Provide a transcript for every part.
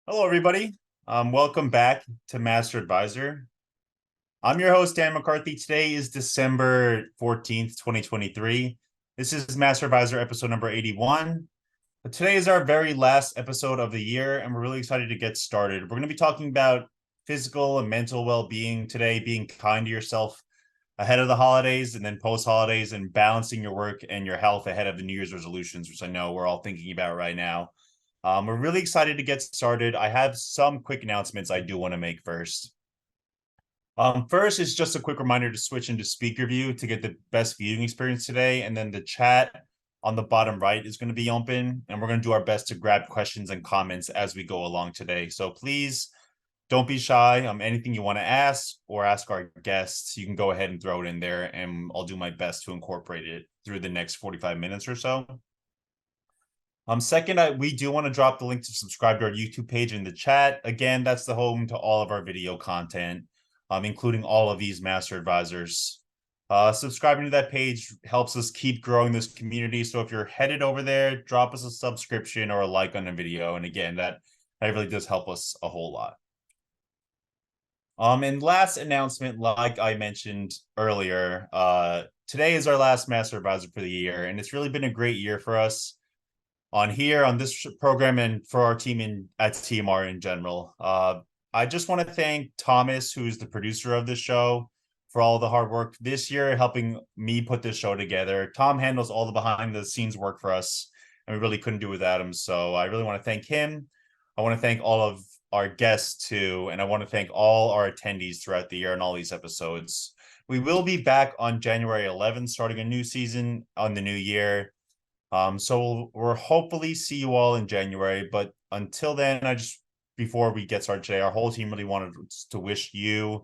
Hello, everybody. Welcome back to MasterAdvisor. I'm your host, Dan McCarthy. Today is December 14th, 2023. This is MasterAdvisor episode number 81. But today is our very last episode of the year, and we're really excited to get started. We're going to be talking about physical and mental well-being today, being kind to yourself ahead of the holidays and then post-holidays, and balancing your work and your health ahead of the New Year's resolutions, which I know we're all thinking about right now. We're really excited to get started. I have some quick announcements I do want to make first. First is just a quick reminder to switch into speaker view to get the best viewing experience today. And then the chat on the bottom right is going to be open, and we're going to do our best to grab questions and comments as we go along today. So please don't be shy. Anything you want to ask or ask our guests, you can go ahead and throw it in there, and I'll do my best to incorporate it through the next 45 minutes or so. Second, we do want to drop the link to subscribe to our YouTube page in the chat. Again, that's the home to all of our video content, including all of these master advisors. Subscribing to that page helps us keep growing this community. So if you're headed over there, drop us a subscription or a like on the video. And again, that really does help us a whole lot. And last announcement, like I mentioned earlier, today is our last master advisor for the year, and it's really been a great year for us on this program and for our team at TMR in general. I just want to thank Thomas, who's the producer of this show, for all the hard work this year, helping me put this show together. Tom handles all the behind the scenes work for us, and we really couldn't do it without him. So I really want to thank him. I want to thank all of our guests too, and I want to thank all our attendees throughout the year and all these episodes. We will be back on January 11th, starting a new season on the new year. So we'll hopefully see you all in January. But until then, before we get started today, our whole team really wanted to wish you,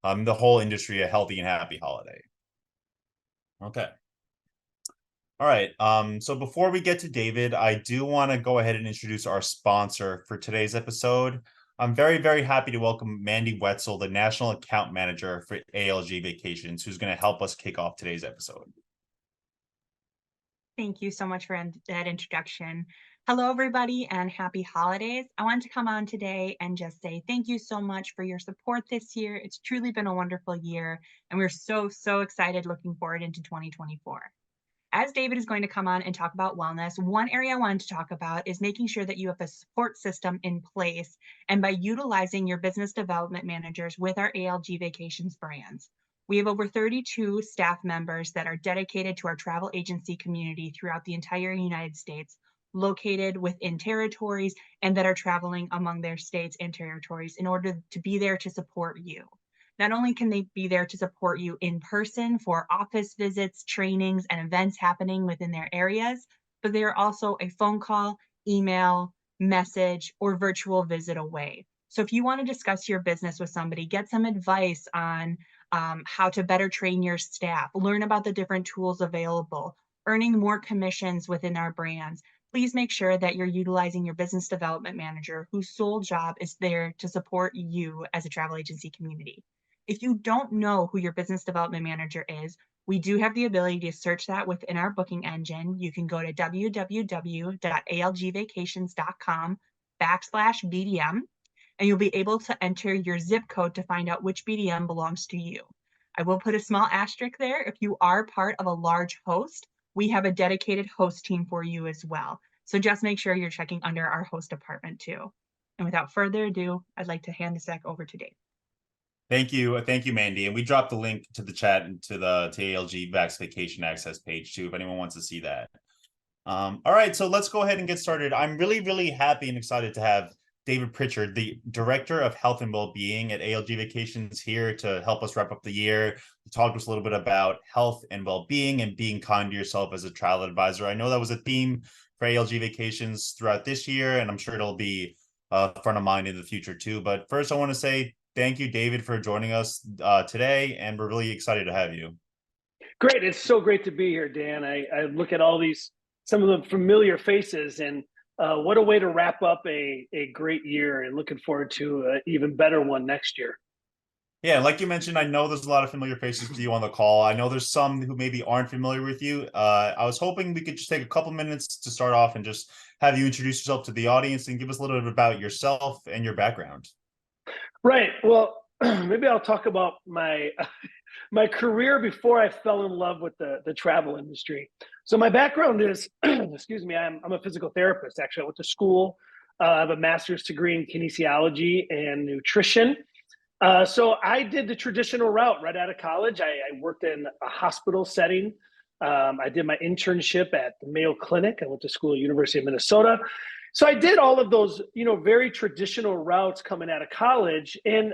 the whole industry, a healthy and happy holiday. Okay. All right. So before we get to David, I do want to go ahead and introduce our sponsor for today's episode. I'm very, very happy to welcome Mandy Wetzel, the National Account Manager for ALG Vacations, who's going to help us kick off today's episode. Thank you so much for that introduction. Hello, everybody, and happy holidays. I wanted to come on today and just say thank you so much for your support this year. It's truly been a wonderful year, and we're so excited looking forward into 2024. As David is going to come on and talk about wellness, one area I wanted to talk about is making sure that you have a support system in place, and by utilizing your business development managers with our ALG Vacations brands. We have over 32 staff members that are dedicated to our travel agency community throughout the entire United States, located within territories and that are traveling among their states and territories in order to be there to support you. Not only can they be there to support you in person for office visits, trainings, and events happening within their areas, but they are also a phone call, email, message, or virtual visit away. So if you want to discuss your business with somebody, get some advice on how to better train your staff, learn about the different tools available, earning more commissions within our brands, please make sure that you're utilizing your business development manager whose sole job is there to support you as a travel agency community. If you don't know who your business development manager is, we do have the ability to search that within our booking engine. You can go to www.algvacations.com/BDM, and you'll be able to enter your zip code to find out which BDM belongs to you. I will put a small asterisk there. If you are part of a large host, we have a dedicated host team for you as well. So just make sure you're checking under our host department too. And without further ado, I'd like to hand this back over to Dave. Thank you, Mandy. And we dropped the link to the chat and to the ALG Vax Vacation Access page too, if anyone wants to see that. All right, so let's go ahead and get started. I'm really, really happy and excited to have David Pritchard, the Director of Health and Wellbeing at ALG Vacations, here to help us wrap up the year, to talk to us a little bit about health and well-being and being kind to yourself as a travel advisor. I know that was a theme for ALG Vacations throughout this year, and I'm sure it'll be front of mind in the future too. But first, I want to say thank you, David, for joining us today, and we're really excited to have you. Great. It's so great to be here, Dan. I look at all these, some of the familiar faces, and what a way to wrap up a great year, and looking forward to an even better one next year. Yeah, like you mentioned, I know there's a lot of familiar faces to you on the call. I know there's some who maybe aren't familiar with you. I was hoping we could just take a couple minutes to start off and just have you introduce yourself to the audience and give us a little bit about yourself and your background. Right. Well, maybe I'll talk about my my career before I fell in love with the travel industry. So my background is, excuse me, I'm a physical therapist. Actually, I went to school. I have a master's degree in kinesiology and nutrition. So I did the traditional route right out of college. I worked in a hospital setting. I did my internship at the Mayo Clinic. I went to school at University of Minnesota. So I did all of those, very traditional routes coming out of college. And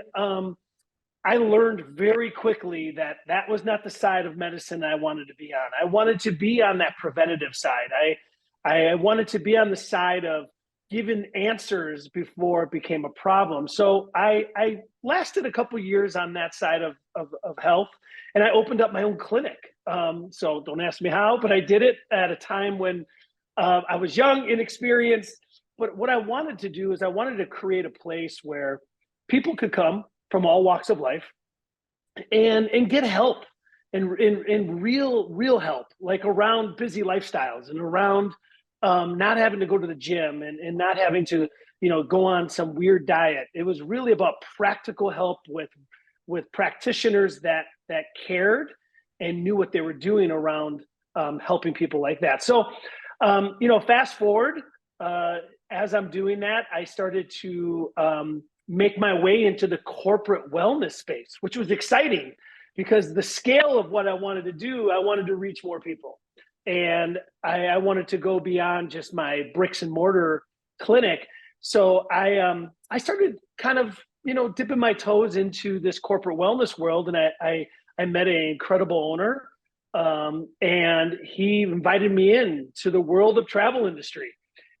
I learned very quickly that that was not the side of medicine I wanted to be on. I wanted to be on that preventative side. I wanted to be on the side of giving answers before it became a problem. So I lasted a couple of years on that side of health, and I opened up my own clinic. So don't ask me how, but I did it at a time when I was young, inexperienced. But what I wanted to do is I wanted to create a place where people could come from all walks of life and get help and real help, like around busy lifestyles and around not having to go to the gym and not having to go on some weird diet. It was really about practical help with practitioners that cared and knew what they were doing around helping people like that. So fast forward, as I'm doing that, I started to make my way into the corporate wellness space, which was exciting because the scale of what I wanted to do, I wanted to reach more people. And I wanted to go beyond just my bricks and mortar clinic. So I started kind of, dipping my toes into this corporate wellness world. And I met an incredible owner, and he invited me in to the world of travel industry.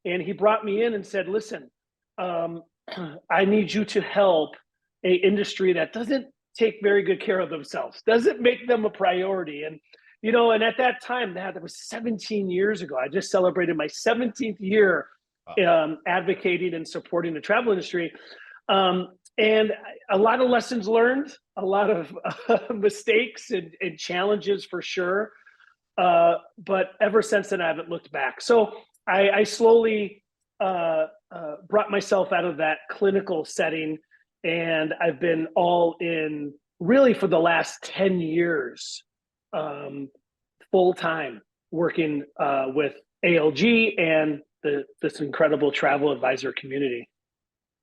And he brought me in and said, listen, I need you to help a industry that doesn't take very good care of themselves, doesn't make them a priority. And, and at that time, that was 17 years ago. I just celebrated my 17th year advocating and supporting the travel industry. And a lot of lessons learned, a lot of mistakes and challenges for sure. But ever since then, I haven't looked back. So I slowly brought myself out of that clinical setting, and I've been all in really for the last 10 years, full time working with ALG and this incredible travel advisor community.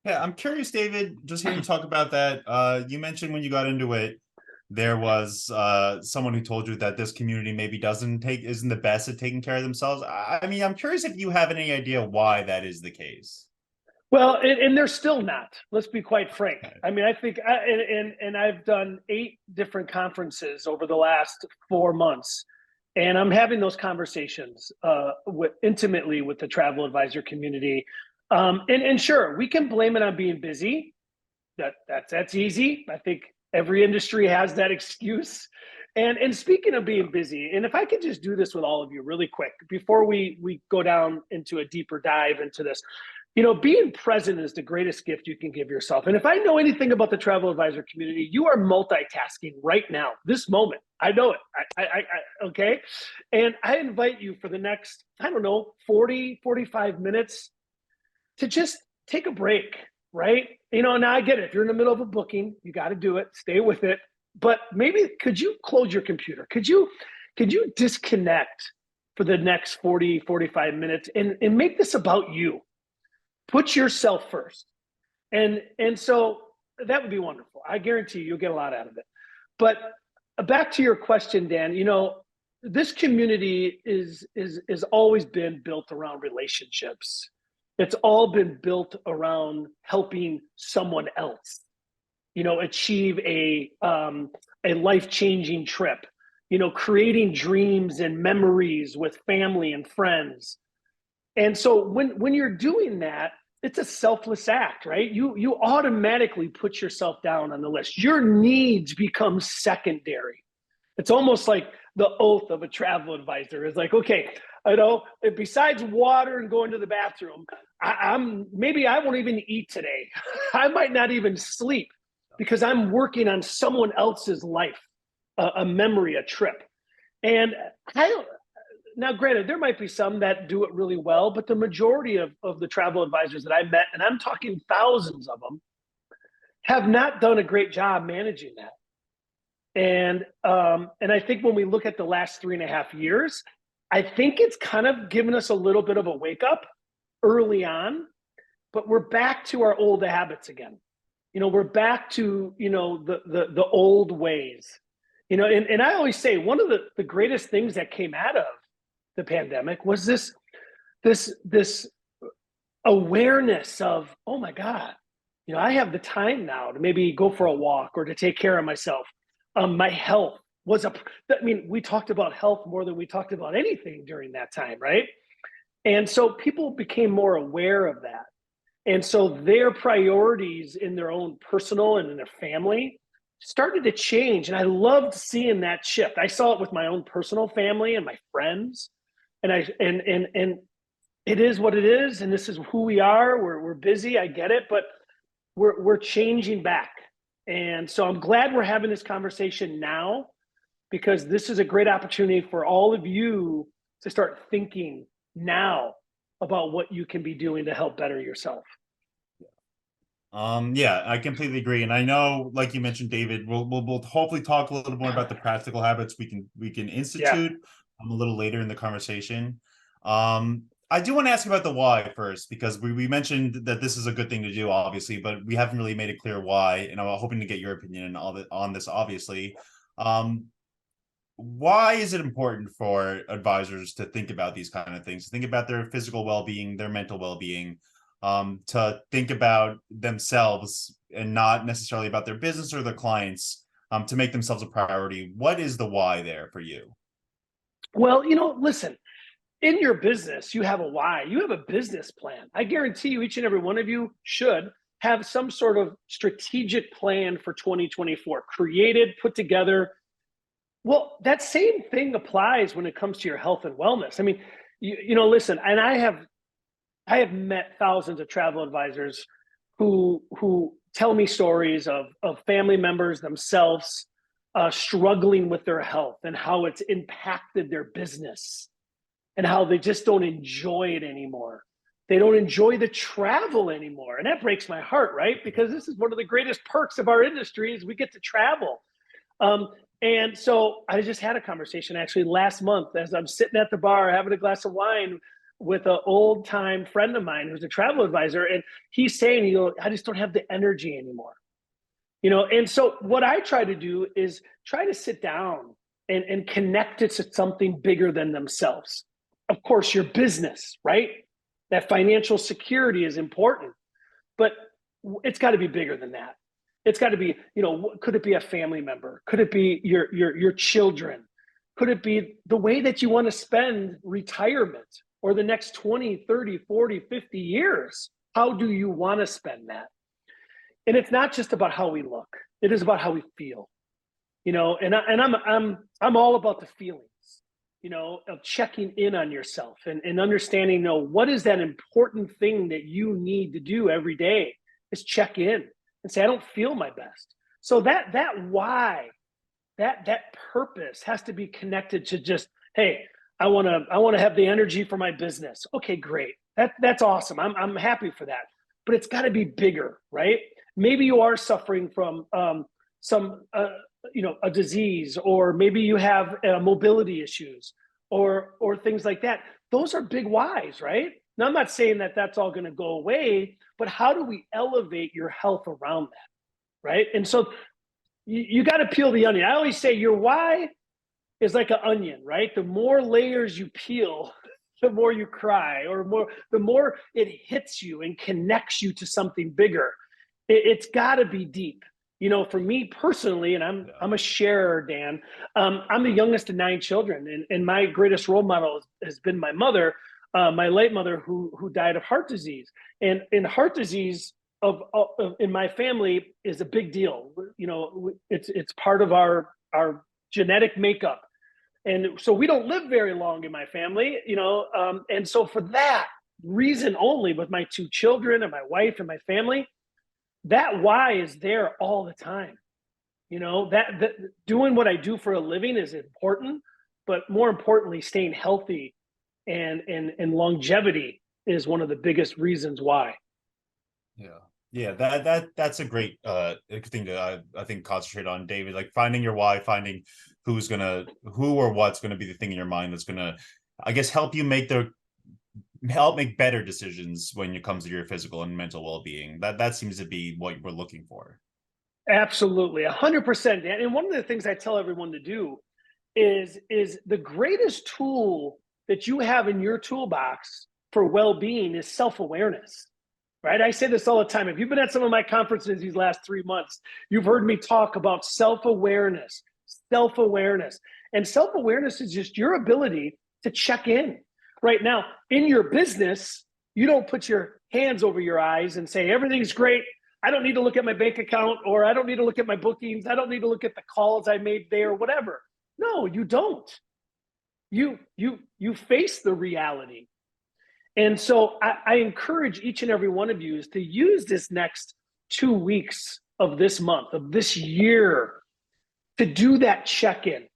Yeah, I'm curious, David, just hearing you talk about that. You mentioned when you got into it, there was someone who told you that this community maybe isn't the best at taking care of themselves. I mean, I'm curious if you have any idea why that is the case. Well, and they're still not. Let's be quite frank. I mean, I think, and I've done 8 different conferences over the last 4 months, and I'm having those conversations intimately with the travel advisor community. And sure, we can blame it on being busy. That's easy. I think every industry has that excuse. And speaking of being busy, and if I could just do this with all of you really quick before we go down into a deeper dive into this, being present is the greatest gift you can give yourself. And if I know anything about the travel advisor community, you are multitasking right now, this moment. I know it. I okay. And I invite you for the next, 40, 45 minutes to just take a break, right? Now I get it. If you're in the middle of a booking, you got to do it, stay with it. But maybe could you close your computer? Could you disconnect for the next 40, 45 minutes and make this about you? Put yourself first. And so that would be wonderful. I guarantee you'll get a lot out of it. But back to your question, Dan, this community is always been built around relationships. It's all been built around helping someone else, achieve a life-changing trip, creating dreams and memories with family and friends. And so when you're doing that, it's a selfless act, right? You automatically put yourself down on the list. Your needs become secondary. It's almost like the oath of a travel advisor is like, okay, besides water and going to the bathroom, maybe I won't even eat today. I might not even sleep. because I'm working on someone else's life, a memory, a trip. And I don't, now granted, there might be some that do it really well, but the majority of the travel advisors that I met, and I'm talking thousands of them, have not done a great job managing that. And I think when we look at the last 3.5 years, I think it's kind of given us a little bit of a wake up early on, but we're back to our old habits again. We're back to, the old ways, and I always say one of the greatest things that came out of the pandemic was this awareness of, oh my God, I have the time now to maybe go for a walk or to take care of myself. My health was we talked about health more than we talked about anything during that time, right? And so people became more aware of that. And so their priorities in their own personal and in their family started to change. And I loved seeing that shift. I saw it with my own personal family and my friends. And it is what it is. And this is who we are. We're busy. I get it, but we're changing back. And so I'm glad we're having this conversation now, because this is a great opportunity for all of you to start thinking now about what you can be doing to help better yourself. Yeah, I completely agree. And I know, like you mentioned, David, we'll hopefully talk a little more about the practical habits we can institute a little later in the conversation. I do want to ask you about the why first, because we mentioned that this is a good thing to do, obviously, but we haven't really made it clear why, and I'm hoping to get your opinion on this, obviously. Why is it important for advisors to think about these kind of things, to think about their physical well-being, their mental well-being, to think about themselves and not necessarily about their business or their clients, to make themselves a priority? What is the why there for you? Well, listen, in your business, you have a why. You have a business plan. I guarantee you, each and every one of you should have some sort of strategic plan for 2024, created, put together. Well, that same thing applies when it comes to your health and wellness. I mean, listen, and I have met thousands of travel advisors who tell me stories of family members themselves struggling with their health and how it's impacted their business and how they just don't enjoy it anymore. They don't enjoy the travel anymore. And that breaks my heart, right? Because this is one of the greatest perks of our industry is we get to travel. And so I just had a conversation actually last month as I'm sitting at the bar having a glass of wine with an old time friend of mine who's a travel advisor. And he's saying, I just don't have the energy anymore. And so what I try to do is try to sit down and connect it to something bigger than themselves. Of course, your business, right? That financial security is important, but it's got to be bigger than that. It's got to be, could it be a family member? Could it be your children? Could it be the way that you want to spend retirement or the next 20, 30, 40, 50 years? How do you want to spend that? And it's not just about how we look. It is about how we feel, and I'm all about the feelings, of checking in on yourself and understanding, what is that important thing that you need to do every day is check in and say, I don't feel my best. So that why, that purpose has to be connected to just, hey, I want to have the energy for my business. Okay, great. That's awesome. I'm happy for that. But it's got to be bigger, right? Maybe you are suffering from a disease, or maybe you have mobility issues or things like that. Those are big whys, right? Now, I'm not saying that that's all going to go away, but how do we elevate your health around that, right? And so you got to peel the onion. I always say your why is like an onion, right? The more layers you peel, the more you cry, or the more it hits you and connects you to something bigger. It's got to be deep. For me personally, and I'm a sharer, Dan, I'm the youngest of 9 children, and my greatest role model has been my mother, my late mother, who died of heart disease. And heart disease in my family is a big deal. It's part of our genetic makeup. And so we don't live very long in my family, and so for that reason only, with my 2 children and my wife and my family, that why is there all the time. You know, that doing what I do for a living is important, but more importantly, staying healthy and longevity is one of the biggest reasons why. Yeah, that's a great thing to I think concentrate on, David. Like finding your why, finding who or what's gonna be the thing in your mind that's gonna, I guess, help make better decisions when it comes to your physical and mental well-being. That seems to be what we're looking for. Absolutely, 100%. And one of the things I tell everyone to do is the greatest tool that you have in your toolbox for well-being is self-awareness. Right? I say this all the time. If you've been at some of my conferences these last 3 months, you've heard me talk about self-awareness, self-awareness. And self-awareness is just your ability to check in. Right now, in your business, you don't put your hands over your eyes and say, everything's great. I don't need to look at my bank account, or I don't need to look at my bookings. I don't need to look at the calls I made there, whatever. No, you don't. You face the reality. And so I encourage each and every one of you is to use this next 2 weeks of this month, of this year, to do that check-in.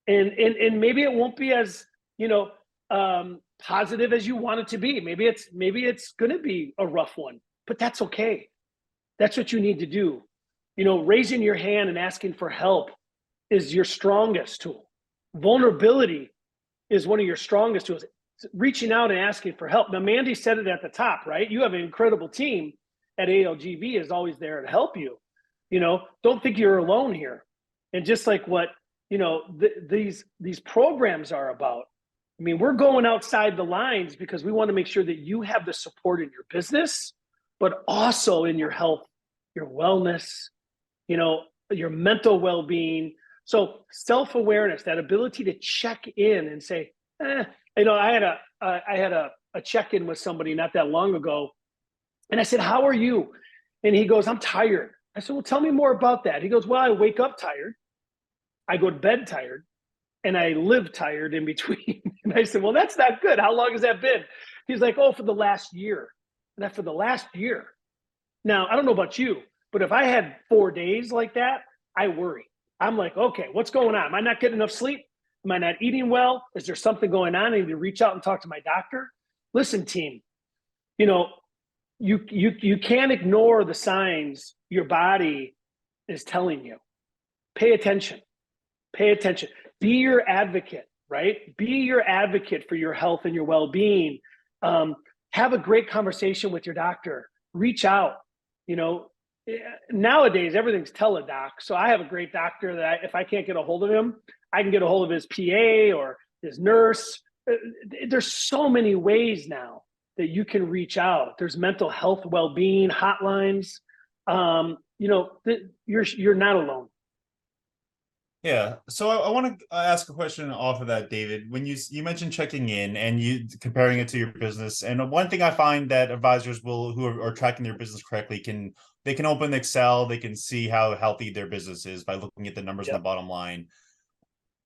And maybe it won't be as, positive as you want it to be. Maybe it's going to be a rough one, but that's okay. That's what you need to do. Raising your hand and asking for help is your strongest tool. Vulnerability is one of your strongest tools. Reaching out and asking for help. Now, Mandy said it at the top, right? You have an incredible team at ALGV is always there to help you. Don't think you're alone here. And just like what, these programs are about. I mean, we're going outside the lines because we want to make sure that you have the support in your business, but also in your health, your wellness, your mental well-being. So self-awareness, that ability to check in and say, I had a check-in with somebody not that long ago, and I said, "How are you?" And he goes, "I'm tired." I said, "Well, tell me more about that." He goes, "Well, I wake up tired, I go to bed tired, and I live tired in between." And I said, "Well, that's not good. How long has that been?" He's like, "Oh, for the last year." And that for the last year. Now, I don't know about you, but if I had 4 days like that, I worry. I'm like, okay, what's going on? Am I not getting enough sleep? Am I not eating well? Is there something going on? I need to reach out and talk to my doctor. Listen, team, you can't ignore the signs your body is telling you. Pay attention. Pay attention. Be your advocate, right? Be your advocate for your health and your well-being. Have a great conversation with your doctor. Reach out. Nowadays, everything's teledoc. So I have a great doctor that if I can't get a hold of him, I can get a hold of his PA or his nurse. There's so many ways now that you can reach out. There's mental health well-being hotlines. You're not alone. Yeah. So I want to ask a question off of that, David. When you mentioned checking in and you comparing it to your business, and one thing I find that advisors who are tracking their business correctly can open Excel, they can see how healthy their business is by looking at the numbers in the bottom line.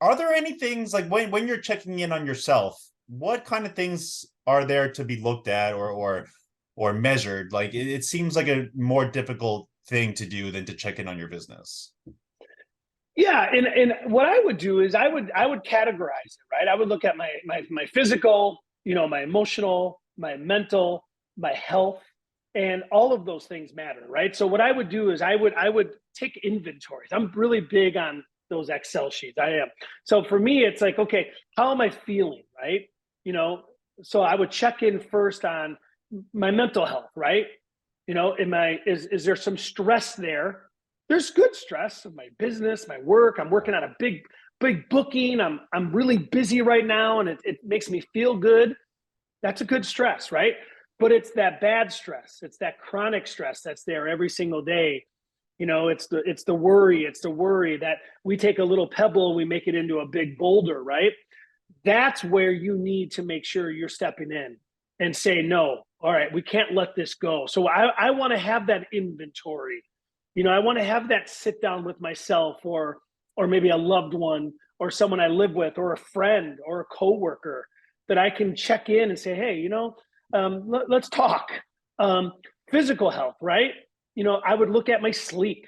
Are there any things like when you're checking in on yourself, what kind of things are there to be looked at or measured? Like it seems like a more difficult thing to do than to check in on your business. Yeah, and what I would do is I would categorize it, right? I would look at my physical, my emotional, my mental, my health, and all of those things matter, right? So what I would do is I would take inventories. I'm really big on those Excel sheets. I am. So for me, it's like, okay, how am I feeling, right? So I would check in first on my mental health, right? Is there some stress there? There's good stress of my business, my work. I'm working on a big booking. I'm really busy right now, and it makes me feel good. That's a good stress, right? But it's that bad stress. It's that chronic stress that's there every single day. It's the worry that we take a little pebble and we make it into a big boulder, right? That's where you need to make sure you're stepping in and say, no, all right, we can't let this go. So I want to have that inventory. I want to have that sit down with myself or maybe a loved one or someone I live with or a friend or a coworker that I can check in and say, hey, let's talk. Physical health, right? I would look at my sleep.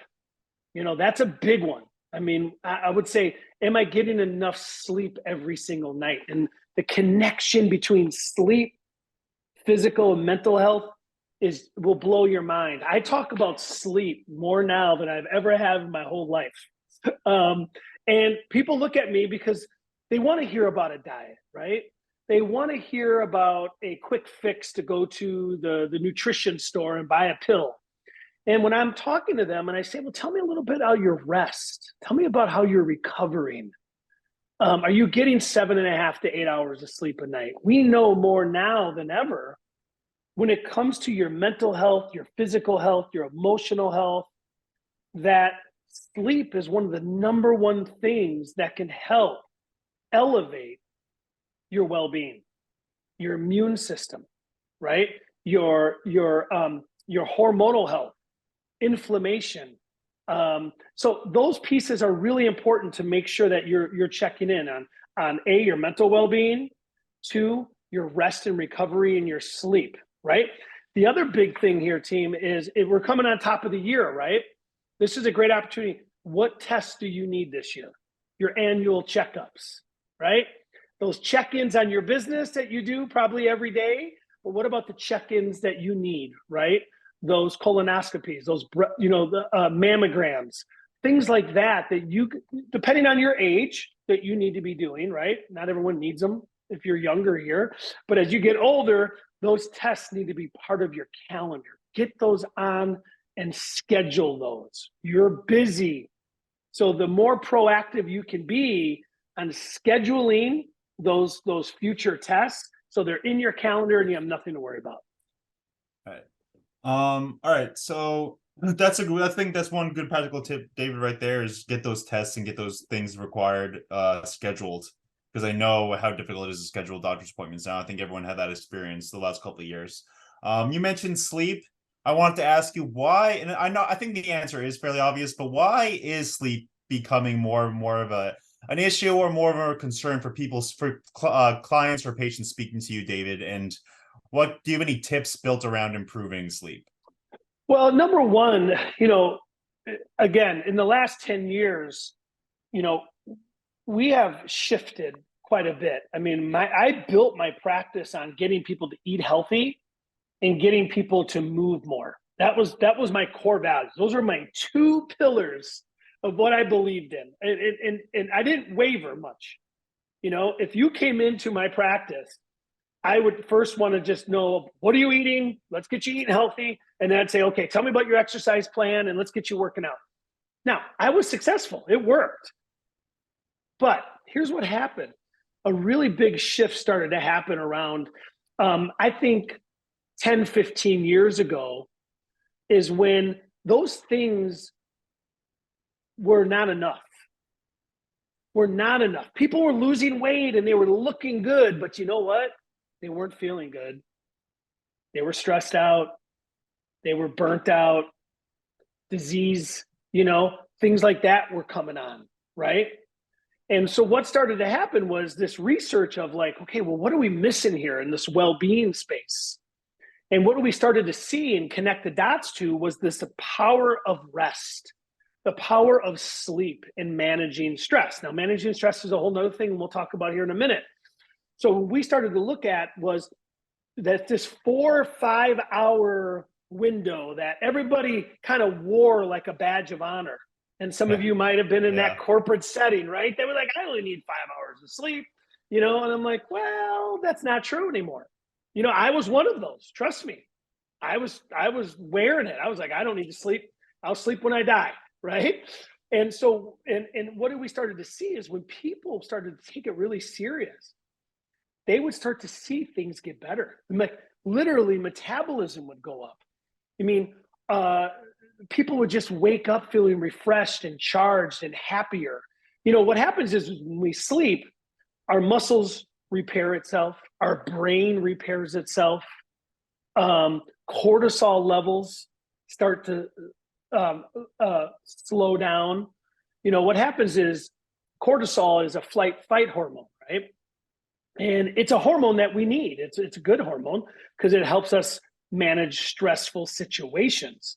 That's a big one. I mean, I would say, am I getting enough sleep every single night? And the connection between sleep, physical, and mental health will blow your mind. I talk about sleep more now than I've ever had in my whole life. And people look at me because they want to hear about a diet, right? They want to hear about a quick fix to go to the nutrition store and buy a pill. And when I'm talking to them and I say, well, tell me a little bit about your rest. Tell me about how you're recovering. Are you getting 7.5 to 8 hours of sleep a night? We know more now than ever when it comes to your mental health, your physical health, your emotional health, that sleep is one of the number one things that can help elevate your well-being, your immune system, right? Your hormonal health, inflammation. So those pieces are really important to make sure that you're checking in on A, your mental well-being, 2, your rest and recovery and your sleep, right? The other big thing here, team, is if we're coming on top of the year, right? This is a great opportunity. What tests do you need this year? Your annual checkups, right? Those check-ins on your business that you do probably every day. But what about the check-ins that you need, right? Those colonoscopies, those, the mammograms, things like that you, depending on your age, that you need to be doing, right? Not everyone needs them if you're younger here. But as you get older, those tests need to be part of your calendar. Get those on and schedule those. You're busy. So the more proactive you can be on scheduling those future tests, so they're in your calendar and you have nothing to worry about. All right. So I think that's one good practical tip, David, right there, is get those tests and get those things required scheduled, because I know how difficult it is to schedule doctor's appointments now. I think everyone had that experience the last couple of years. You mentioned sleep. I wanted to ask you why, and I think the answer is fairly obvious, but why is sleep becoming more and more of an issue or more of a concern for clients or patients speaking to you, David? And do you have any tips built around improving sleep? Well, number one, again, in the last 10 years, we have shifted quite a bit. I mean, I built my practice on getting people to eat healthy and getting people to move more. That was my core values. Those are my 2 pillars of what I believed in. And I didn't waver much. If you came into my practice, I would first want to just know, what are you eating? Let's get you eating healthy. And then I'd say, okay, tell me about your exercise plan and let's get you working out. Now, I was successful. It worked. But here's what happened. A really big shift started to happen around, I think, 10, 15 years ago, is when those things were not enough. People were losing weight and they were looking good, but you know what? They weren't feeling good. They were stressed out. They were burnt out. Disease, things like that were coming on, right? And so what started to happen was this research of like, okay, well, what are we missing here in this well-being space? And what we started to see and connect the dots to was the power of rest, the power of sleep in managing stress. Now, managing stress is a whole nother thing, and we'll talk about here in a minute. So what we started to look at was that this 4 or 5 hour window that everybody kind of wore like a badge of honor. And some of you might have been in that corporate setting, right? They were like, I only need 5 hours of sleep, and I'm like, well, that's not true anymore. I was one of those. Trust me. I was wearing it. I was like, I don't need to sleep. I'll sleep when I die, right? And so, and what we started to see is when people started to take it really serious, they would start to see things get better. Like literally metabolism would go up. I mean, people would just wake up feeling refreshed and charged and happier. What happens is when we sleep, our muscles repair itself, our brain repairs itself, cortisol levels start to slow down. What happens is cortisol is a flight-fight hormone, right? And it's a hormone that we need. It's a good hormone because it helps us manage stressful situations.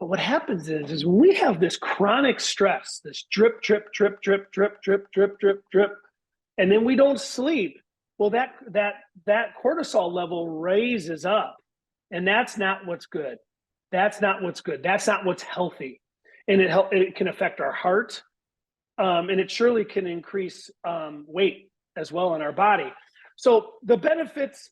But what happens is when we have this chronic stress, this drip, drip, drip, drip, drip, drip, drip, drip, drip, and then we don't sleep, well, that cortisol level raises up, and that's not what's good. That's not what's good. That's not what's healthy, and it can affect our heart, and it surely can increase weight as well in our body. So the benefits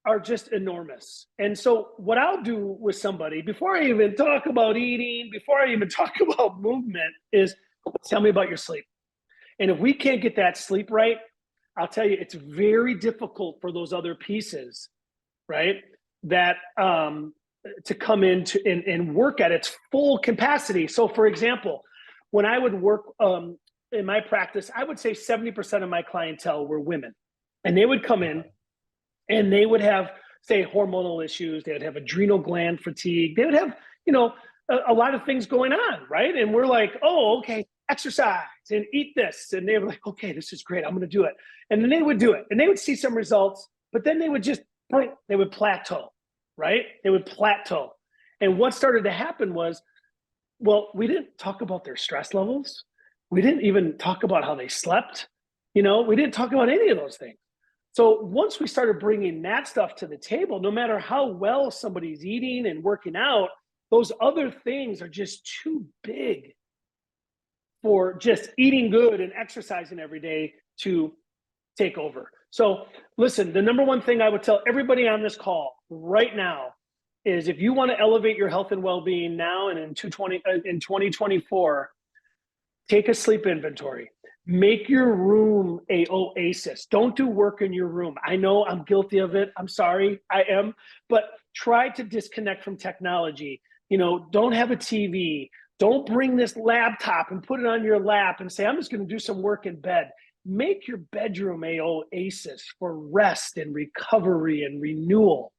are just enormous. And so what I'll do with somebody before I even talk about eating, before I even talk about movement, is tell me about your sleep. And if we can't get that sleep right, I'll tell you, it's very difficult for those other pieces, right? That to come into and work at its full capacity. So for example, when I would work in my practice, I would say 70% of my clientele were women. And they would come in and they would have, say, hormonal issues. They would have adrenal gland fatigue. They would have, a lot of things going on, right? And we're like, oh, okay, exercise and eat this. And they were like, okay, this is great. I'm going to do it. And then they would do it and they would see some results, but then they would just, they would plateau, right? They would plateau. And what started to happen was, well, we didn't talk about their stress levels. We didn't even talk about how they slept. We didn't talk about any of those things. So once we started bringing that stuff to the table, no matter how well somebody's eating and working out, those other things are just too big for just eating good and exercising every day to take over. So listen, the number one thing I would tell everybody on this call right now is if you want to elevate your health and well-being now and in 2024, take a sleep inventory. Make your room a oasis. Don't do work in your room. I know I'm guilty of it. I'm sorry, I am. But try to disconnect from technology. Don't have a TV. Don't bring this laptop and put it on your lap and say, I'm just going to do some work in bed. Make your bedroom a oasis for rest and recovery and renewal.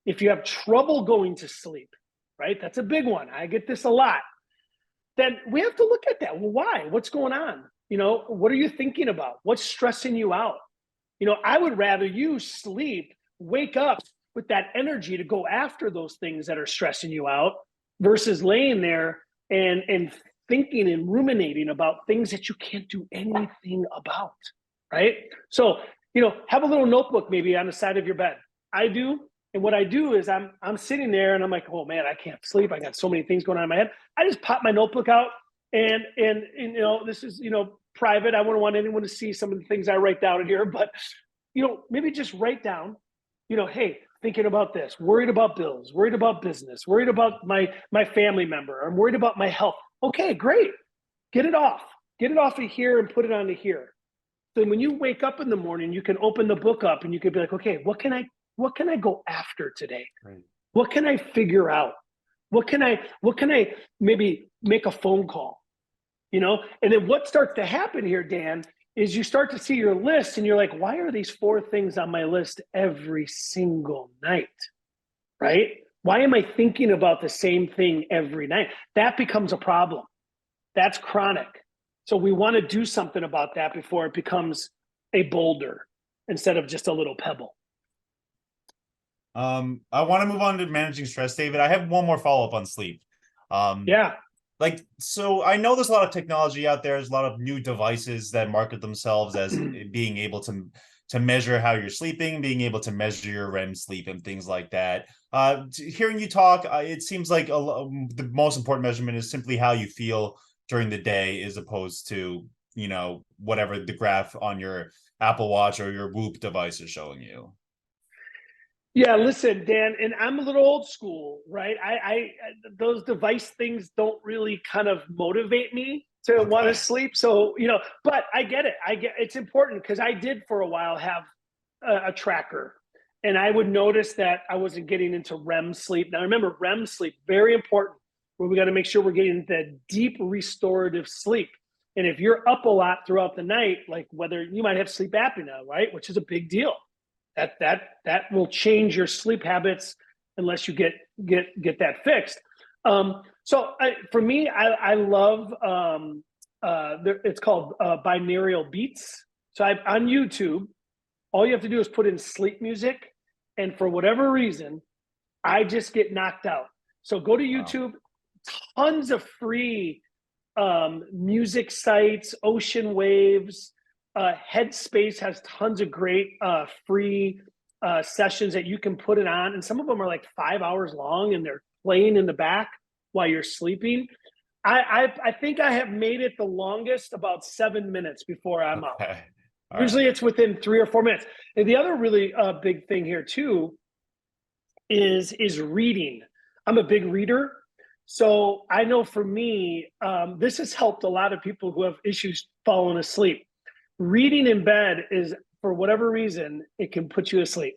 If you have trouble going to sleep, right? That's a big one. I get this a lot. Then we have to look at that. Well, why? What's going on? What are you thinking about? What's stressing you out? I would rather you sleep, wake up with that energy to go after those things that are stressing you out versus laying there and thinking and ruminating about things that you can't do anything about, right? So, have a little notebook maybe on the side of your bed. I do. And what I do is I'm sitting there and I'm like, oh man, I can't sleep. I got so many things going on in my head. I just pop my notebook out and this is, private. I wouldn't want anyone to see some of the things I write down in here, but, maybe just write down, hey, thinking about this, worried about bills, worried about business, worried about my family member. I'm worried about my health. Okay, great. Get it off of here and put it onto here. So when you wake up in the morning, you can open the book up and you can be like, okay, what can I go after today? Right. What can I figure out? What can I maybe make a phone call? And then what starts to happen here, Dan, is you start to see your list and you're like, why are these 4 things on my list every single night? Right? Why am I thinking about the same thing every night? That becomes a problem. That's chronic. So we want to do something about that before it becomes a boulder instead of just a little pebble. I want to move on to managing stress, David. I have one more follow-up on sleep. Yeah. So I know there's a lot of technology out there. There's a lot of new devices that market themselves as being able to measure how you're sleeping, being able to measure your REM sleep and things like that. Hearing you talk, it seems like the most important measurement is simply how you feel during the day as opposed to, whatever the graph on your Apple Watch or your Whoop device is showing you. Yeah, listen, Dan, and I'm a little old school, right? I those device things don't really kind of motivate me to want to sleep. So, but I get it. It's important because I did for a while have a tracker and I would notice that I wasn't getting into REM sleep. Now remember, REM sleep, very important, where we got to make sure we're getting that deep restorative sleep. And if you're up a lot throughout the night, like whether you might have sleep apnea, right? Which is a big deal. That will change your sleep habits unless you get that fixed. So for me, I love it's called binaural beats. So on YouTube, all you have to do is put in sleep music, and for whatever reason, I just get knocked out. So go to Wow. YouTube, tons of free music sites, Ocean Waves, Headspace has tons of great free sessions that you can put it on. And some of them are like 5 hours long and they're playing in the back while you're sleeping. I think I have made it the longest about 7 minutes before I'm up. Okay. All Usually right. it's within 3 or 4 minutes. And the other really big thing here too is reading. I'm a big reader. So I know for me, this has helped a lot of people who have issues falling asleep. Reading in bed is, for whatever reason, it can put you asleep.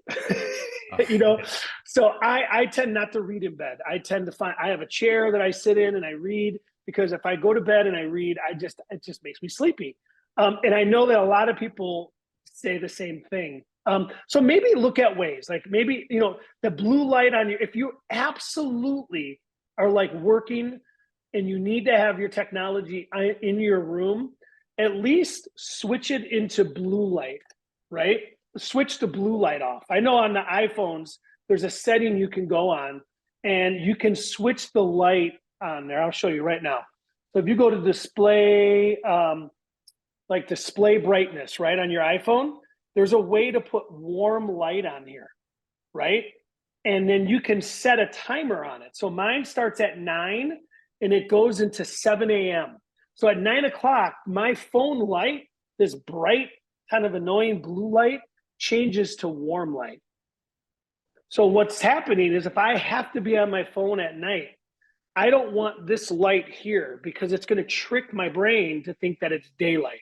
You know, so I tend not to read in bed. I tend to find, I have a chair that I sit in and I read, because if I go to bed and I read, it just makes me sleepy. And I know that a lot of people say the same thing. So maybe look at ways, like maybe, you know, the blue light on you, if you absolutely are like working and you need to have your technology in your room, at least switch it into blue light, right? Switch the blue light off. I know on the iPhones, there's a setting you can go on and you can switch the light on there. I'll show you right now. So if you go to display, like display brightness, right, on your iPhone, there's a way to put warm light on here, right? And then you can set a timer on it. So mine starts at 9 and it goes into 7 a.m. So at 9 o'clock, my phone light, this bright, kind of annoying blue light, changes to warm light. So what's happening is if I have to be on my phone at night, I don't want this light here because it's going to trick my brain to think that it's daylight.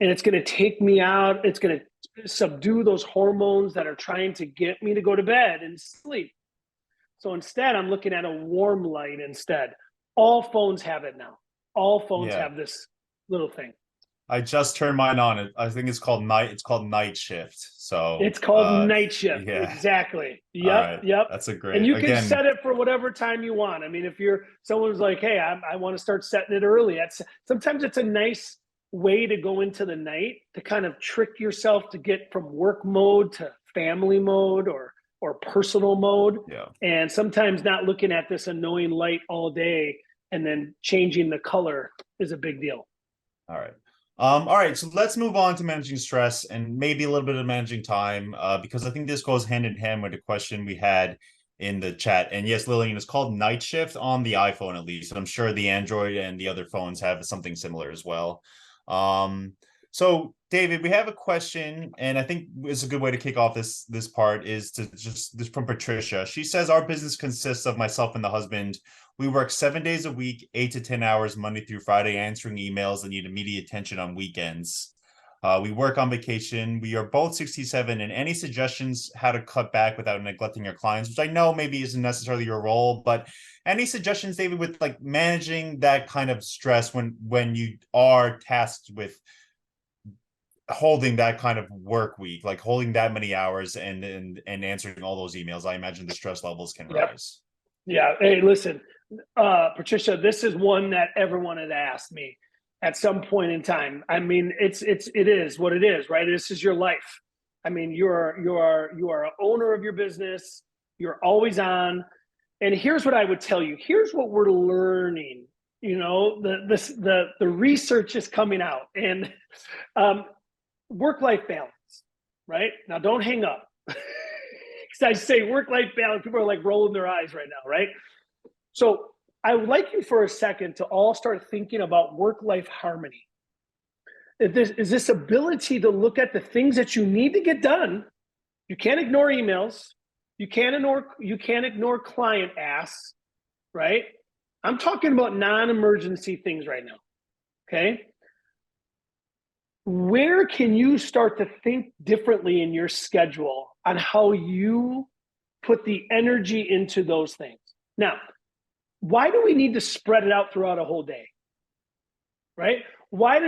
And it's going to take me out. It's going to subdue those hormones that are trying to get me to go to bed and sleep. So instead, I'm looking at a warm light instead. All phones have it now. All phones have this little thing. I just turned mine on. I think it's called night shift. So it's called night shift. Yeah. Exactly. Yep. Right. Yep. That's a great. And you can set it for whatever time you want. I mean, if someone's like, hey, I want to start setting it early. Sometimes it's a nice way to go into the night to kind of trick yourself to get from work mode to family mode or personal mode. Yeah. And sometimes not looking at this annoying light all day and then changing the color is a big deal. All right. All right, so let's move on to managing stress and maybe a little bit of managing time, because I think this goes hand in hand with a question we had in the chat. And yes, Lillian, it's called night shift on the iPhone at least. I'm sure the Android and the other phones have something similar as well. So David, we have a question, and I think it's a good way to kick off this part is to this from Patricia. She says, our business consists of myself and the husband. We work 7 days a week, 8 to 10 hours, Monday through Friday, answering emails and need immediate attention on weekends. We work on vacation. We are both 67, and any suggestions how to cut back without neglecting your clients, which I know maybe isn't necessarily your role, but any suggestions, David, with like managing that kind of stress when you are tasked with holding that kind of work week, like holding that many hours and answering all those emails? I imagine the stress levels can rise. Yeah. Hey, listen, Patricia, this is one that everyone had asked me at some point in time. I mean, it is what it is, right? This is your life. I mean, you are an owner of your business. You're always on. And here's what I would tell you. Here's what we're learning. You know, the research is coming out, and work-life balance, right? Now, don't hang up. I say work-life balance, people are like rolling their eyes right now, right? So I would like you for a second to all start thinking about work-life harmony. Is this ability to look at the things that you need to get done. You can't ignore emails. You can't ignore client asks, right? I'm talking about non-emergency things right now, okay? Where can you start to think differently in your schedule on how you put the energy into those things? Now, why do we need to spread it out throughout a whole day? Right? Why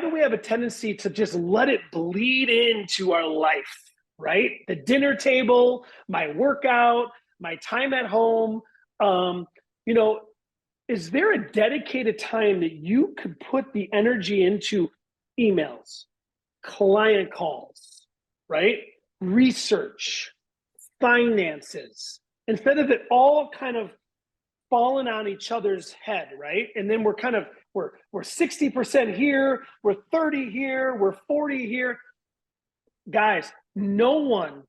do we have a tendency to just let it bleed into our life? Right? The dinner table, my workout, my time at home. You know, is there a dedicated time that you could put the energy into emails, client calls, right? Research, finances, instead of it all kind of falling on each other's head, right? And then we're 60% here, we're 30 here, we're 40 here. Guys, no one,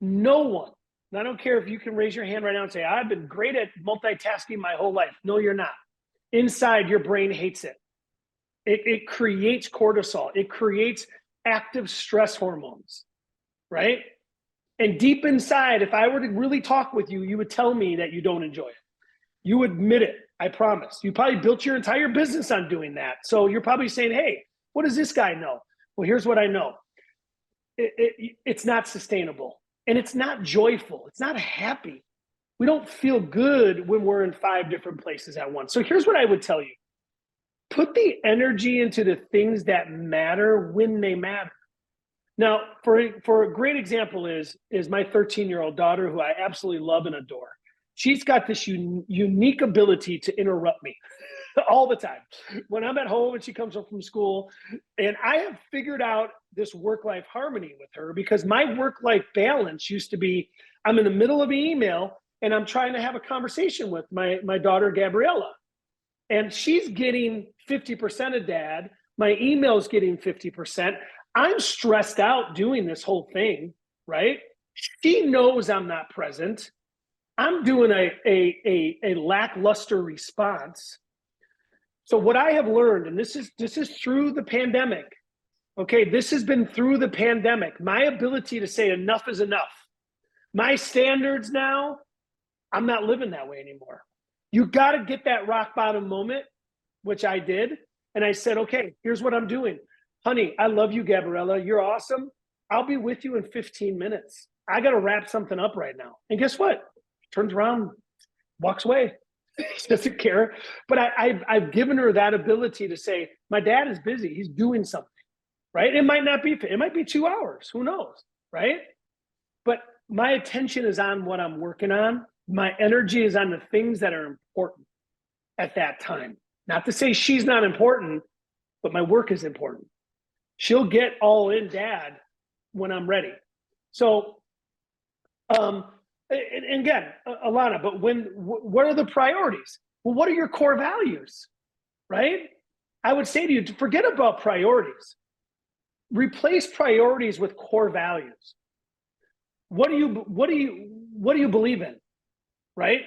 I don't care if you can raise your hand right now and say, I've been great at multitasking my whole life. No, you're not. Inside, your brain hates it. It creates cortisol. It creates active stress hormones, right? And deep inside, if I were to really talk with you, you would tell me that you don't enjoy it. You admit it, I promise. You probably built your entire business on doing that. So you're probably saying, hey, what does this guy know? Well, here's what I know. It's not sustainable. And it's not joyful. It's not happy. We don't feel good when we're in 5 different places at once. So here's what I would tell you. Put the energy into the things that matter when they matter. Now, for a great example is my 13-year-old daughter, who I absolutely love and adore. She's got this unique ability to interrupt me all the time. When I'm at home and she comes home from school, and I have figured out this work-life harmony with her, because my work-life balance used to be, I'm in the middle of an email and I'm trying to have a conversation with my daughter, Gabriella. And she's getting 50% of dad. My email's getting 50%. I'm stressed out doing this whole thing, right? She knows I'm not present. I'm doing a lackluster response. So what I have learned, and this is through the pandemic, okay, this has been through the pandemic, my ability to say enough is enough. My standards now, I'm not living that way anymore. You got to get that rock bottom moment, which I did. And I said, okay, here's what I'm doing. Honey, I love you, Gabriella. You're awesome. I'll be with you in 15 minutes. I got to wrap something up right now. And guess what? Turns around, walks away. She doesn't care. But I've given her that ability to say, my dad is busy. He's doing something, right? It might be 2 hours. Who knows, right? But my attention is on what I'm working on. My energy is on the things that are important at that time. Not to say she's not important, but my work is important. She'll get all in dad when I'm ready. So, and again, Alana, but what are the priorities? Well, what are your core values, right? I would say to you, to forget about priorities. Replace priorities with core values. What do you believe in, right?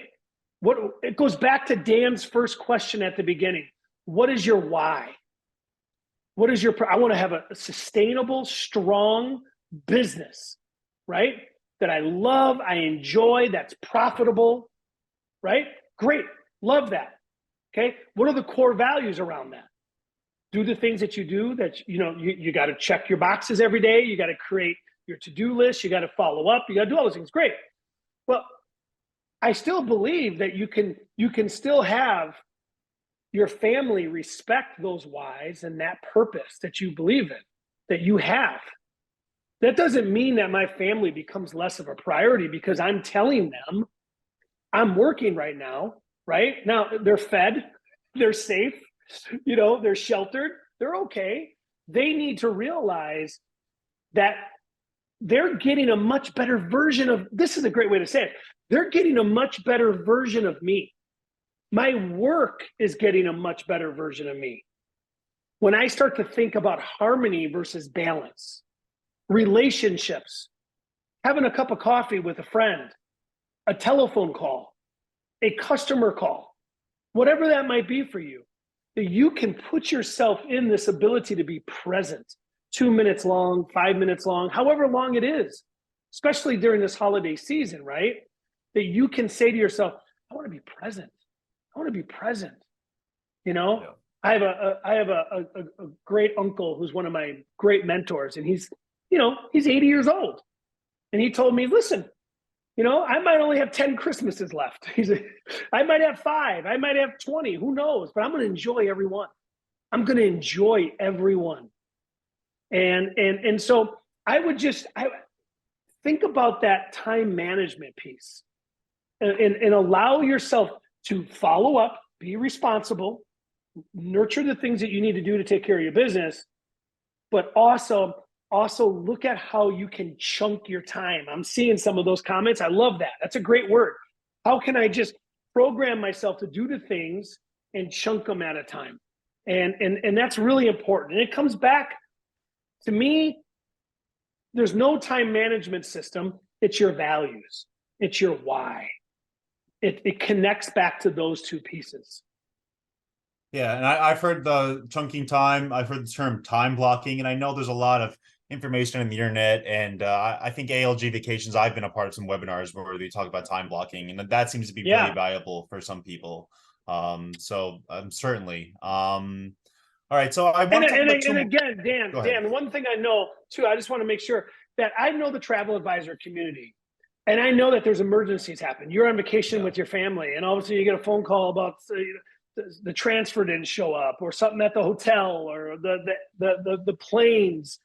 It goes back to Dan's first question at the beginning. What is your why? I want to have a sustainable, strong business, right? That I love, I enjoy, that's profitable, right? Great, love that. Okay, what are the core values around that? Do the things that you do that, you got to check your boxes every day. You got to create your to-do list. You got to follow up. You got to do all those things. Great. Well, I still believe that you can still have your family respect those whys and that purpose that you believe in, that you have. That doesn't mean that my family becomes less of a priority because I'm telling them I'm working right now, right? Now they're fed, they're safe, they're sheltered, they're okay. They need to realize that they're getting a much better version of, this is a great way to say it, they're getting a much better version of me. My work is getting a much better version of me. When I start to think about harmony versus balance, relationships, having a cup of coffee with a friend, a telephone call, a customer call, whatever that might be for you, that you can put yourself in this ability to be present, 2 minutes long, 5 minutes long, however long it is, especially during this holiday season, right? That you can say to yourself, I want to be present. I want to be present. Yeah. I have a great uncle who's one of my great mentors, and he's 80 years old. And he told me, listen, I might only have 10 Christmases left. I might have 5, I might have 20, who knows? But I'm going to enjoy every one. I'm going to enjoy every one. And so I think about that time management piece and allow yourself to follow up, be responsible, nurture the things that you need to do to take care of your business, but also look at how you can chunk your time. I'm seeing some of those comments. I love that. That's a great word. How can I just program myself to do the things and chunk them at a time. And that's really important. And it comes back to me, there's no time management system. It's your values. It's your why. It connects back to those two pieces. Yeah, and I've heard the chunking time. I've heard the term time blocking, and I know there's a lot of information on the internet. And I think ALG Vacations, I've been a part of some webinars where they talk about time blocking, and that seems to be really valuable for some people. Certainly. All right, so I want to and again, Dan, one thing I know too, I just want to make sure that I know the travel advisor community, and I know that there's emergencies happen. You're on vacation with your family, and all of a sudden you get a phone call about the transfer didn't show up, or something at the hotel, or the planes.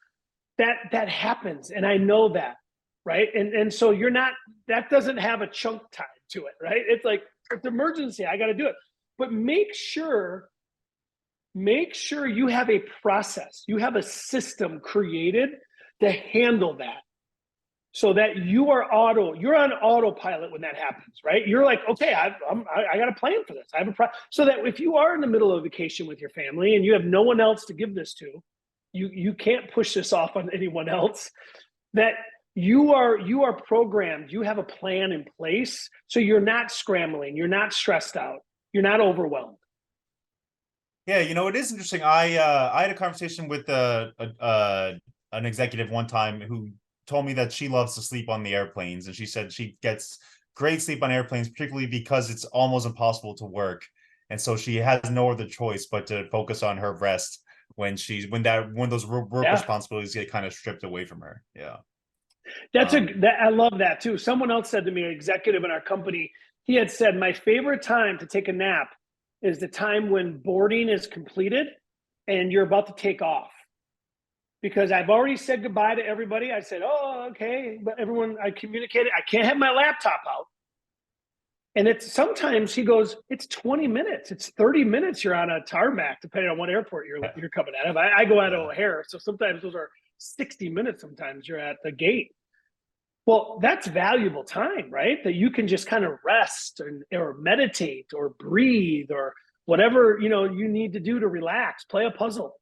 That happens, and I know that, right? And so you're not, that doesn't have a chunk time to it, right? It's like, it's an emergency, I got to do it. But make sure you have a process, you have a system created to handle that, so that you're on autopilot when that happens, right? You're like, okay, I got a plan for this. I have so that if you are in the middle of vacation with your family and you have no one else to give this to, you can't push this off on anyone else, that you are programmed, you have a plan in place, so you're not scrambling, you're not stressed out, you're not overwhelmed. Yeah, it is interesting. I had a conversation with an executive one time who told me that she loves to sleep on the airplanes, and she said she gets great sleep on airplanes, particularly because it's almost impossible to work, and so she has no other choice but to focus on her rest when those work responsibilities get kind of stripped away from her. Yeah, I love that too. Someone else said to me, an executive in our company, he had said, my favorite time to take a nap is the time when boarding is completed and you're about to take off. Because I've already said goodbye to everybody. I said, oh, okay. But everyone, I communicated, I can't have my laptop out. And it's sometimes he goes, it's 20 minutes, it's 30 minutes you're on a tarmac, depending on what airport you're coming out of. I go out of O'Hare, so sometimes those are 60 minutes, sometimes you're at the gate. Well, that's valuable time, right? That you can just kind of rest or meditate or breathe or whatever you need to do to relax, play a puzzle.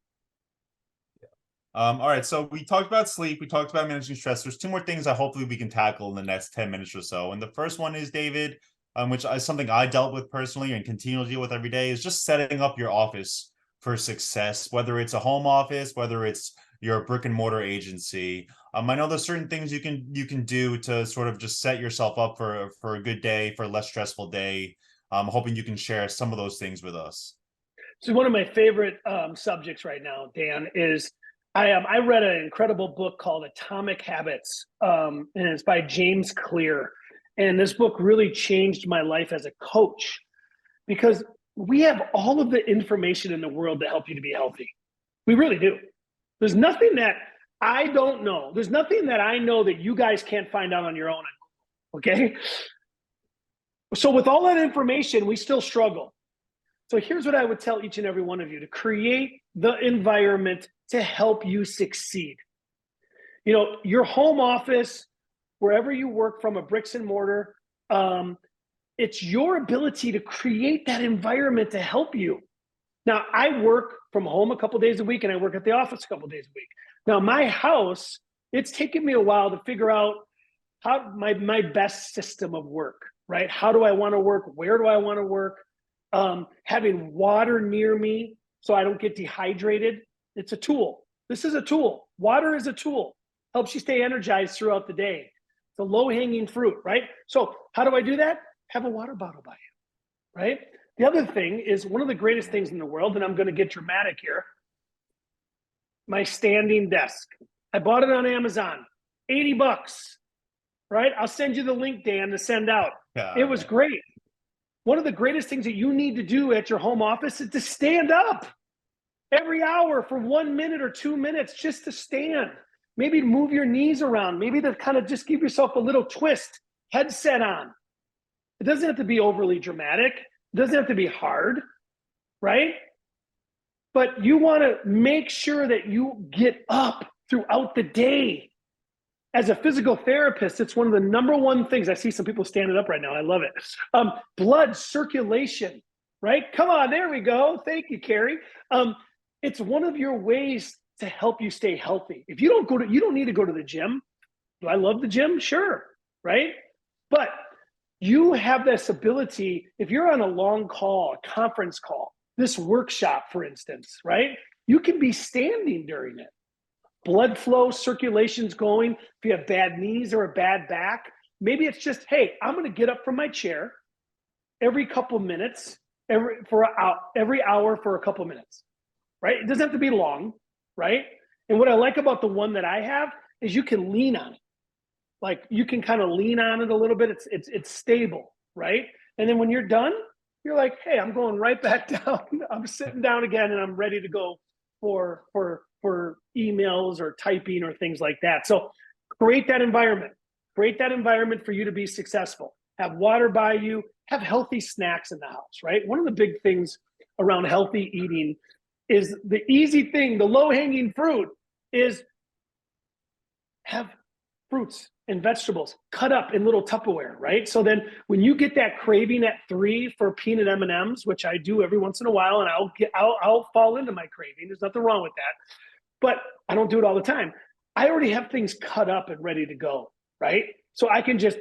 All right, so we talked about sleep, we talked about managing stress. There's two more things that hopefully we can tackle in the next 10 minutes or so. And the first one is, David, which is something I dealt with personally and continue to deal with every day, is just setting up your office for success, whether it's a home office, whether it's your brick and mortar agency. I know there's certain things you can do to sort of just set yourself up for a good day, for a less stressful day. I'm hoping you can share some of those things with us. So one of my favorite subjects right now, Dan, is I read an incredible book called Atomic Habits, and it's by James Clear. And this book really changed my life as a coach, because we have all of the information in the world to help you to be healthy. We really do. There's nothing that I don't know. There's nothing that I know that you guys can't find out on your own. Okay? So with all that information, we still struggle. So here's what I would tell each and every one of you: to create the environment to help you succeed. Your home office, wherever you work from, a bricks and mortar, it's your ability to create that environment to help you. Now, I work from home a couple days a week and I work at the office a couple days a week. Now, my house, it's taken me a while to figure out how my best system of work, right? How do I want to work? Where do I want to work? Having water near me so I don't get dehydrated. It's a tool. This is a tool. Water is a tool. Helps you stay energized throughout the day. It's a low-hanging fruit, right? So how do I do that? Have a water bottle by you, right? The other thing is, one of the greatest things in the world, and I'm going to get dramatic here, my standing desk. I bought it on Amazon, $80, right? I'll send you the link, Dan, to send out. It was great. One of the greatest things that you need to do at your home office is to stand up every hour for 1 minute or 2 minutes, just to stand. Maybe move your knees around. Maybe to kind of just give yourself a little twist, headset on. It doesn't have to be overly dramatic. It doesn't have to be hard, right? But you want to make sure that you get up throughout the day. as a physical therapist, it's one of the number one things. I see some people standing up right now. I love it. Blood circulation, right? Come on, there we go. Thank you, Carrie. It's one of your ways to help you stay healthy. If you don't need to go to the gym. Do I love the gym? Sure, right? But you have this ability, if you're on a long call, a conference call, this workshop, for instance, right? You can be standing during it. Blood flow, circulation's going. If you have bad knees or a bad back, maybe it's just, hey, I'm going to get up from my chair every couple minutes, every hour for a couple minutes, right? It doesn't have to be long, right? And what I like about the one that I have is you can lean on it. Like you can kind of lean on it a little bit. It's stable, right? And then when you're done, you're like, hey, I'm going right back down. I'm sitting down again and I'm ready to go for emails or typing or things like that. So create that environment. Create that environment for you to be successful. Have water by you. Have healthy snacks in the house, right? One of the big things around healthy eating is the easy thing, the low-hanging fruit is have fruits and vegetables cut up in little Tupperware, right? So then when you get that craving at 3 for peanut M&Ms, which I do every once in a while, and I'll fall into my craving. There's nothing wrong with that. But I don't do it all the time. I already have things cut up and ready to go, right? So I can just,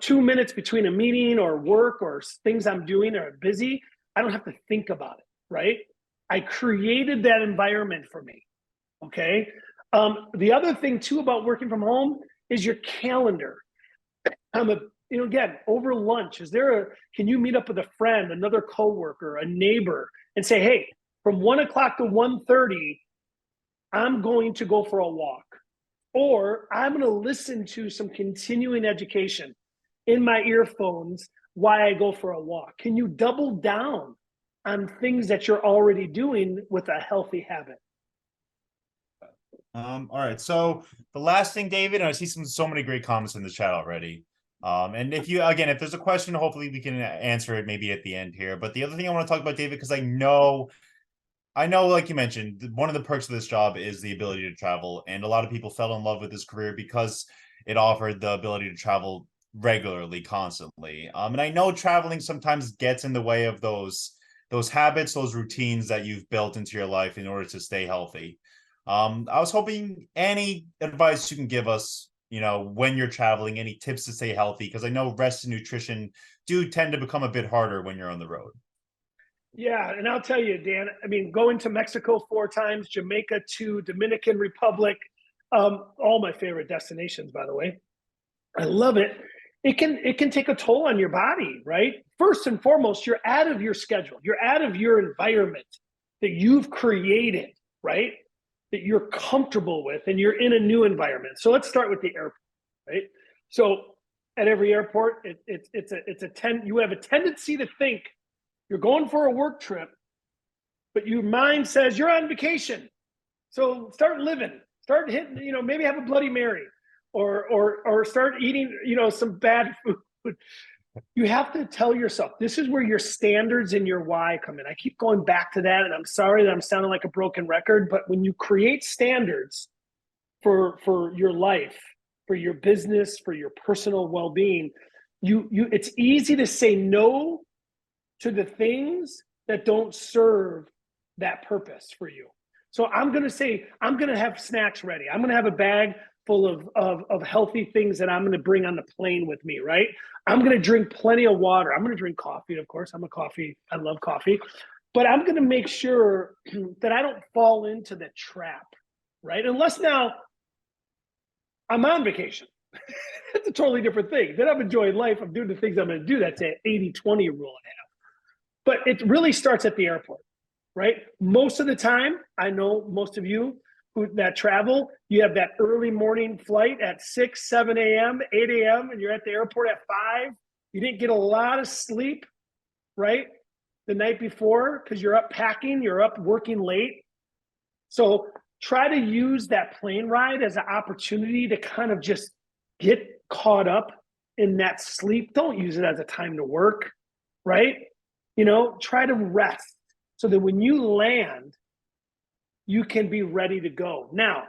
2 minutes between a meeting or work or things I'm doing or busy, I don't have to think about it, right? I created that environment for me, okay? The other thing too about working from home is your calendar. Again, over lunch, can you meet up with a friend, another coworker, a neighbor, and say, hey, from 1 o'clock to 1:30, I'm going to go for a walk, or I'm going to listen to some continuing education in my earphones while I go for a walk. Can you double down on things that you're already doing with a healthy habit? All right. So the last thing, David, and I see so many great comments in the chat already. And if there's a question, hopefully we can answer it maybe at the end here. But the other thing I want to talk about, David, because I know, like you mentioned, one of the perks of this job is the ability to travel. And a lot of people fell in love with this career because it offered the ability to travel regularly, constantly. And I know traveling sometimes gets in the way of those habits, those routines that you've built into your life in order to stay healthy. I was hoping any advice you can give us, when you're traveling, any tips to stay healthy, because I know rest and nutrition do tend to become a bit harder when you're on the road. Yeah, and I'll tell you, Dan, going to Mexico 4 times, Jamaica 2, Dominican Republic, all my favorite destinations, by the way. I love it. It can take a toll on your body, right? First and foremost, you're out of your schedule. You're out of your environment that you've created, right? That you're comfortable with, and you're in a new environment. So let's start with the airport, right? So at every airport, you have a tendency to think you're going for a work trip, but your mind says you're on vacation. So start living, start hitting, maybe have a Bloody Mary or start eating, some bad food. You have to tell yourself, this is where your standards and your why come in. I keep going back to that, and I'm sorry that I'm sounding like a broken record, but when you create standards for your life, for your business, for your personal well-being, it's easy to say no to the things that don't serve that purpose for you. So I'm going to have snacks ready. I'm going to have a bag full of healthy things that I'm going to bring on the plane with me, right? I'm going to drink plenty of water. I'm going to drink coffee, of course. I love coffee. But I'm going to make sure that I don't fall into the trap, right? Unless now I'm on vacation. That's a totally different thing. Then I'm enjoying life. I'm doing the things I'm going to do. That's an 80-20 rule I have. But it really starts at the airport, right? Most of the time, I know most of you that travel, you have that early morning flight at 6, 7 a.m., 8 a.m., and you're at the airport at 5. You didn't get a lot of sleep, right? The night before, because you're up packing, you're up working late. So try to use that plane ride as an opportunity to kind of just get caught up in that sleep. Don't use it as a time to work, right? Try to rest so that when you land, you can be ready to go. Now,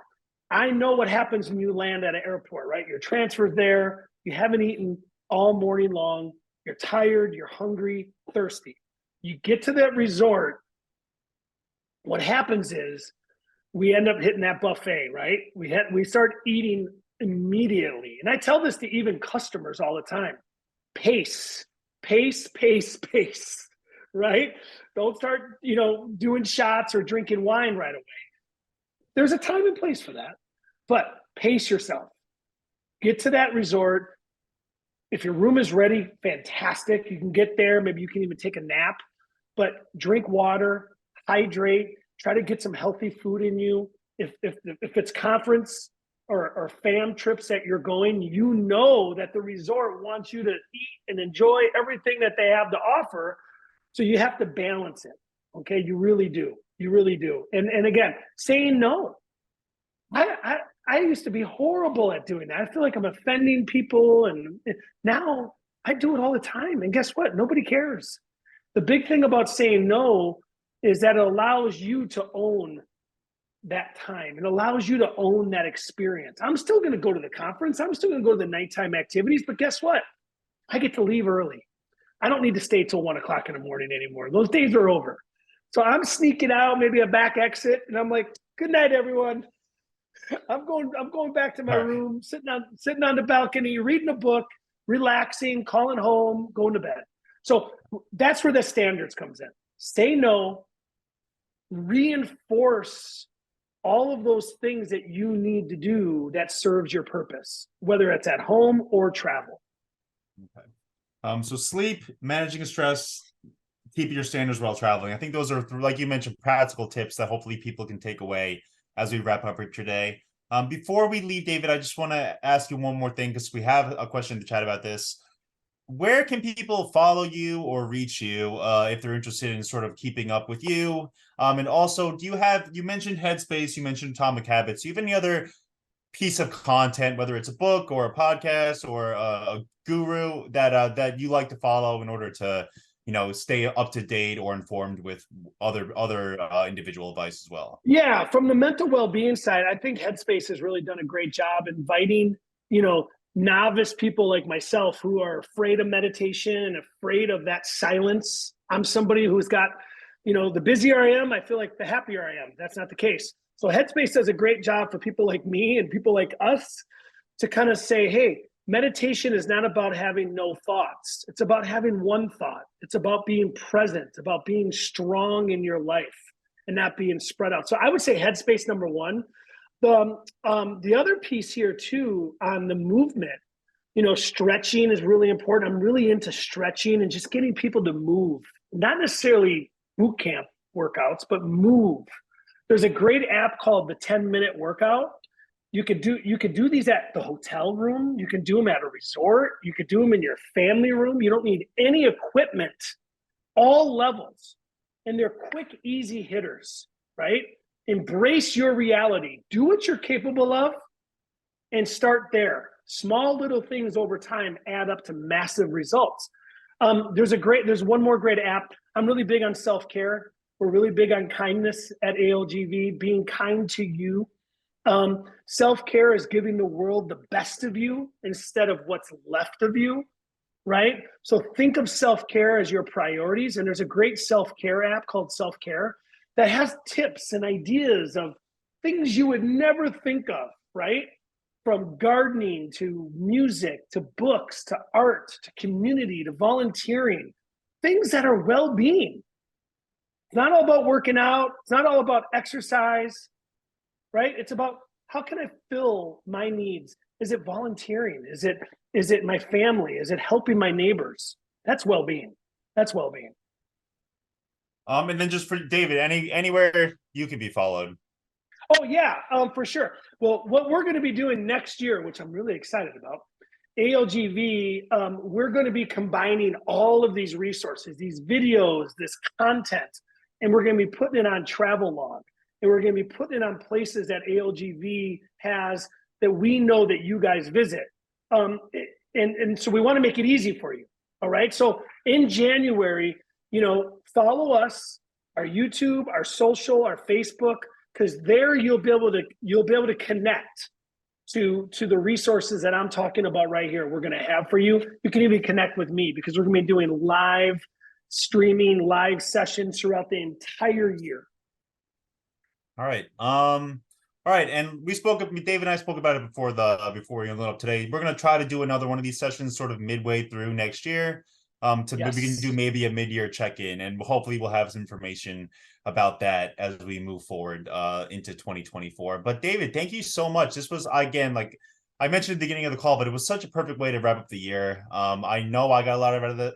I know what happens when you land at an airport, right? You're transferred there, you haven't eaten all morning long, you're tired, you're hungry, thirsty. You get to that resort, what happens is we end up hitting that buffet, right? We start eating immediately. And I tell this to even customers all the time. Pace, pace, pace, pace, right? Don't start, doing shots or drinking wine right away. There's a time and place for that, but pace yourself. Get to that resort. If your room is ready, fantastic. You can get there. Maybe you can even take a nap, but drink water, hydrate, try to get some healthy food in you. If it's conference or fam trips that you're going, you know that the resort wants you to eat and enjoy everything that they have to offer. So you have to balance it. Okay. You really do. You really do. And again, saying no. I used to be horrible at doing that. I feel like I'm offending people. And now I do it all the time. And guess what? Nobody cares. The big thing about saying no is that it allows you to own that time. It allows you to own that experience. I'm still going to go to the conference. I'm still going to go to the nighttime activities. But guess what? I get to leave early. I don't need to stay till 1 o'clock in the morning anymore. Those days are over. So I'm sneaking out, maybe a back exit, and I'm like, good night, everyone. I'm going back to my room, sitting on the balcony, reading a book, relaxing, calling home, going to bed. So that's where the standards comes in. Say no, reinforce all of those things that you need to do that serves your purpose, whether it's at home or travel. Okay. So sleep, managing stress, keeping your standards while traveling. I think those are, like you mentioned, practical tips that hopefully people can take away as we wrap up for today. Before we leave, David, I just want to ask you one more thing because we have a question in the chat about this. Where can people follow you or reach you if they're interested in sort of keeping up with you? And also, you mentioned Headspace, you mentioned Atomic Habits. Do you have any other piece of content, whether it's a book or a podcast or a guru that you like to follow in order to, stay up to date or informed with other individual advice as well? Yeah, from the mental well-being side, I think Headspace has really done a great job inviting, novice people like myself who are afraid of meditation and afraid of that silence. I'm somebody who's got, the busier I am, I feel like the happier I am. That's not the case. So Headspace does a great job for people like me and people like us to kind of say, hey, meditation is not about having no thoughts. It's about having one thought. It's about being present, about being strong in your life and not being spread out. So I would say Headspace number one. The other piece here too on the movement, stretching is really important. I'm really into stretching and just getting people to move, not necessarily boot camp workouts, but move. There's a great app called the 10-minute workout. You could do these at the hotel room. You can do them at a resort. You could do them in your family room. You don't need any equipment, all levels. And they're quick, easy hitters, right? Embrace your reality. Do what you're capable of and start there. Small little things over time add up to massive results. There's one more great app. I'm really big on self-care. We're really big on kindness at ALGV, being kind to you. Self-care is giving the world the best of you instead of what's left of you, right? So think of self-care as your priorities. And there's a great self-care app called Self-Care that has tips and ideas of things you would never think of, right? From gardening to music, to books, to art, to community, to volunteering, things that are well-being. It's not all about working out. It's not all about exercise, right? It's about how can I fill my needs? Is it volunteering? Is it my family? Is it helping my neighbors? That's well-being. That's well-being. And then just for David, anywhere you can be followed. Oh yeah, for sure. Well, what we're going to be doing next year, which I'm really excited about, ALGV, we're going to be combining all of these resources, these videos, this content, and we're going to be putting it on Travelog, and we're going to be putting it on places that ALGV has that we know that you guys visit. And so we want to make it easy for you. All right. So in January, follow us, our YouTube, our social, our Facebook. because there you'll be able to connect to the resources that I'm talking about right here. We're going to have for you. You can even connect with me because we're going to be doing live streaming, live sessions throughout the entire year. All right. All right. And Dave and I spoke about it before we lit up today. We're going to try to do another one of these sessions sort of midway through next year. We can do maybe a mid-year check-in, and hopefully we'll have some information about that as we move forward into 2024. But David, thank you so much. This was, again, like I mentioned at the beginning of the call, but it was such a perfect way to wrap up the year. I know I got a lot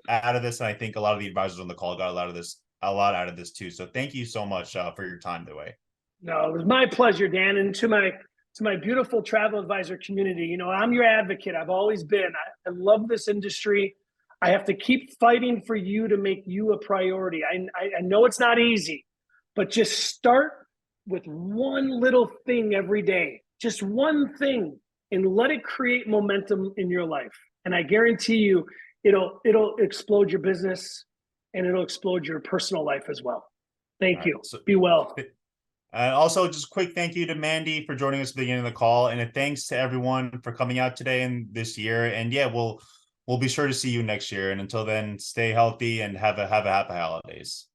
out of this, and I think a lot of the advisors on the call got a lot out of this too. So thank you so much for your time today. No, it was my pleasure, Dan. And to my beautiful travel advisor community, you know, I'm your advocate. I've always been. I love this industry. I have to keep fighting for you to make you a priority. I know it's not easy, but just start with one little thing every day, just one thing, and let it create momentum in your life. And I guarantee you, it'll explode your business and it'll explode your personal life as well. Thank you. So, be well. Also, just a quick thank you to Mandy for joining us at the beginning of the call, and a thanks to everyone for coming out today and this year. And yeah, we'll be sure to see you next year. And until then, stay healthy and have a happy holidays.